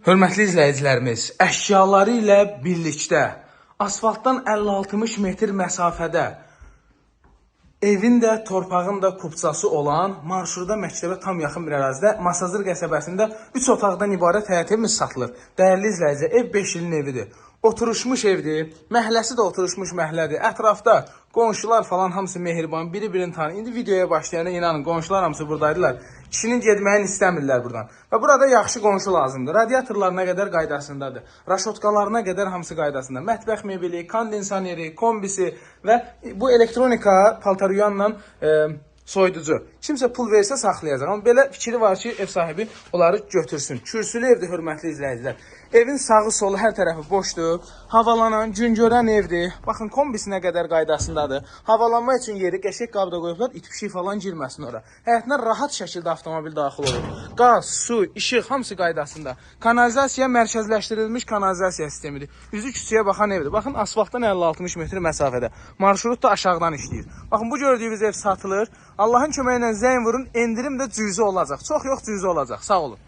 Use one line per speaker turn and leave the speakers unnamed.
Hörmətli izləyicilərimiz, əşyaları ilə birlikdə asfaltdan 50-60 metr məsafədə evin də, torpağın da kupçası olan marşruda məktəbə tam yaxın bir ərazidə Masazır qəsəbəsində 3 otaqdan ibarət həyət evimiz satılır. Dəyərli izləyicilər, ev 5 ilin evidir. Oturuşmuş evdir, məhəlləsi də oturuşmuş məhəllədir. Ətrafda qonşular falan hamısı mehriban, biri-birini tanır. İndi videoya başlayanda inanın qonşular hamısı buradaydılar. Kişinin getməyini istəmirlər buradan. Və burada yaxşı qonşu lazımdır. Radiatorlarına qədər qaydasındadır. Raşotkalarına qədər hamısı qaydasında. Mətbəx mebeli, kondisioneri, kombisi və bu elektronika paltaryuyanla soyuducu. Kimsə pul versə saxlayacaq. Amma belə fikri var ki, ev sahibi onları götürsün. Kürsülü evdir, hörmətli izləyicilər. Evin sağı solu hər tərəfi boşdur. Havalanan, gün görən evdir. Baxın, kombisinə qədər qaydasındadır. Havalanma üçün yeri qəşəng qabda qoyublar, it pişik falan girməsin ora. Həyətinə rahat şəkildə avtomobil daxil olur. Qaz, su, işıq hamısı qaydasında. Kanalizasiya mərkəzləşdirilmiş kanalizasiya sistemidir. Üzü küçəyə baxan evdir. Baxın, asfaltdan 50-60 metr məsafədə. Marşrut da aşağıdan işləyir. Baxın, bu gördüyünüz ev satılır. Allahın köməyi ilə zəng vurun, endirim də cüzi olacaq. Çox yox, cüzi olacaq. Sağ olun.